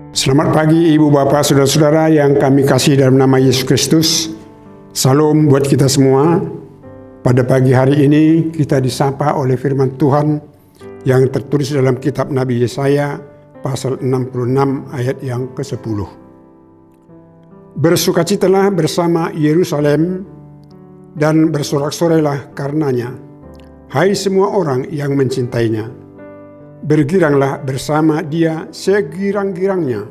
Selamat pagi Ibu Bapak Saudara-saudara yang kami kasih dalam nama Yesus Kristus. Salam buat kita semua. Pada pagi hari ini kita disapa oleh firman Tuhan yang tertulis dalam kitab Nabi Yesaya pasal 66 ayat yang ke-10. Bersukacitalah bersama Yerusalem dan bersorak-sorailah karenanya, hai semua orang yang mencintainya. Bergiranglah bersama dia segirang-girangnya,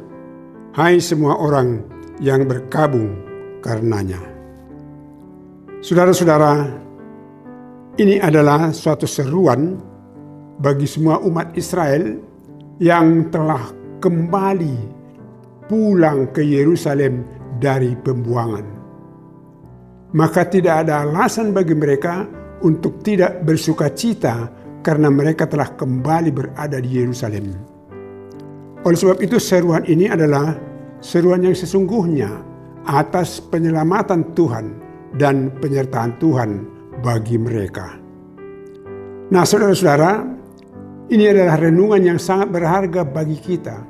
hai semua orang yang berkabung karenanya. Saudara-saudara, ini adalah suatu seruan bagi semua umat Israel yang telah kembali pulang ke Yerusalem dari pembuangan. Maka tidak ada alasan bagi mereka untuk tidak bersukacita karena mereka telah kembali berada di Yerusalem. Oleh sebab itu seruan ini adalah seruan yang sesungguhnya atas penyelamatan Tuhan dan penyertaan Tuhan bagi mereka. Nah saudara-saudara, ini adalah renungan yang sangat berharga bagi kita,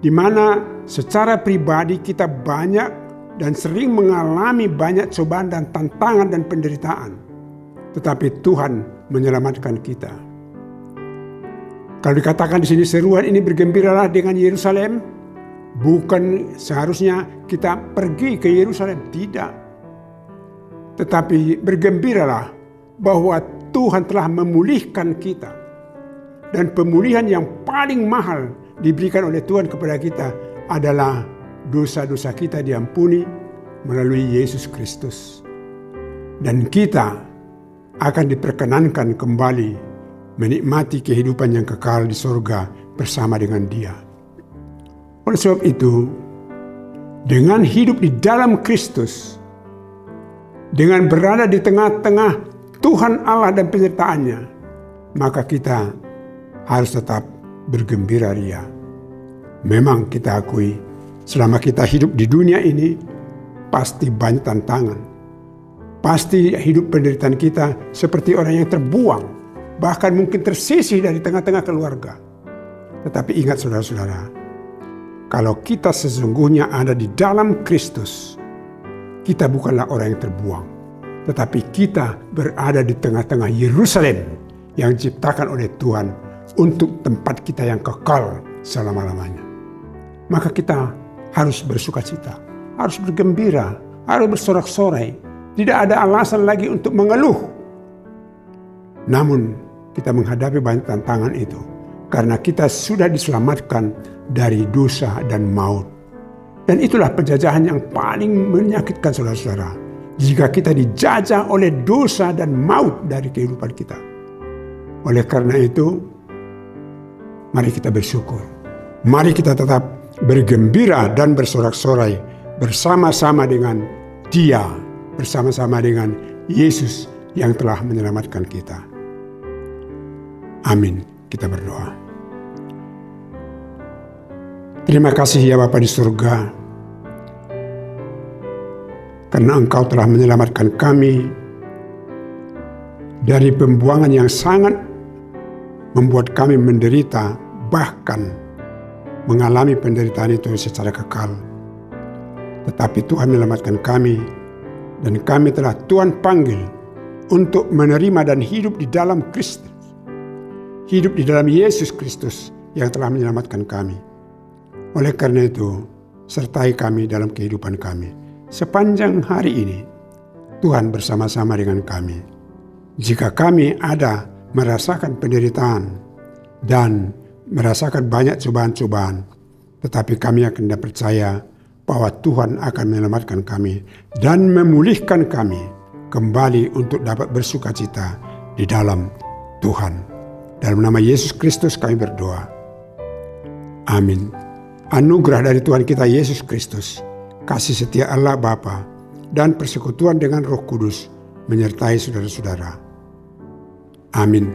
di mana secara pribadi kita banyak dan sering mengalami banyak cobaan dan tantangan dan penderitaan. Tetapi Tuhan menyelamatkan kita. Kalau dikatakan di sini seruan ini bergembiralah dengan Yerusalem, bukan seharusnya kita pergi ke Yerusalem, tidak. Tetapi bergembiralah bahwa Tuhan telah memulihkan kita. Dan pemulihan yang paling mahal diberikan oleh Tuhan kepada kita adalah dosa-dosa kita diampuni melalui Yesus Kristus. Dan kita akan diperkenankan kembali menikmati kehidupan yang kekal di surga bersama dengan Dia. Oleh sebab itu, dengan hidup di dalam Kristus, dengan berada di tengah-tengah Tuhan Allah dan penyertaannya, maka kita harus tetap bergembira ria. Memang kita akui, selama kita hidup di dunia ini, pasti banyak tantangan. Pasti hidup penderitaan kita seperti orang yang terbuang, bahkan mungkin tersisih dari tengah-tengah keluarga. Tetapi ingat saudara-saudara, kalau kita sesungguhnya ada di dalam Kristus, kita bukanlah orang yang terbuang, tetapi kita berada di tengah-tengah Yerusalem yang diciptakan oleh Tuhan untuk tempat kita yang kekal selama-lamanya. Maka kita harus bersukacita, harus bergembira, harus bersorak-sorai. Tidak ada alasan lagi untuk mengeluh. Namun kita menghadapi banyak tantangan itu karena kita sudah diselamatkan dari dosa dan maut. Dan itulah penjajahan yang paling menyakitkan saudara-saudara. Jika kita dijajah oleh dosa dan maut dari kehidupan kita. Oleh karena itu, mari kita bersyukur. Mari kita tetap bergembira dan bersorak-sorai bersama-sama dengan Dia. Bersama-sama dengan Yesus yang telah menyelamatkan kita. Amin. Kita berdoa. Terima kasih ya Bapa di surga, karena Engkau telah menyelamatkan kami dari pembuangan yang sangat membuat kami menderita, bahkan mengalami penderitaan itu secara kekal. Tetapi Tuhan menyelamatkan kami, dan kami telah Tuhan panggil untuk menerima dan hidup di dalam Kristus. Hidup di dalam Yesus Kristus yang telah menyelamatkan kami. Oleh karena itu, sertai kami dalam kehidupan kami. Sepanjang hari ini, Tuhan bersama-sama dengan kami. Jika kami ada merasakan penderitaan dan merasakan banyak cobaan-cobaan, tetapi kami akan percaya bahwa Tuhan akan menyelamatkan kami dan memulihkan kami kembali untuk dapat bersukacita di dalam Tuhan. Dalam nama Yesus Kristus kami berdoa. Amin. Anugerah dari Tuhan kita Yesus Kristus, kasih setia Allah Bapa, dan persekutuan dengan Roh Kudus menyertai saudara-saudara. Amin.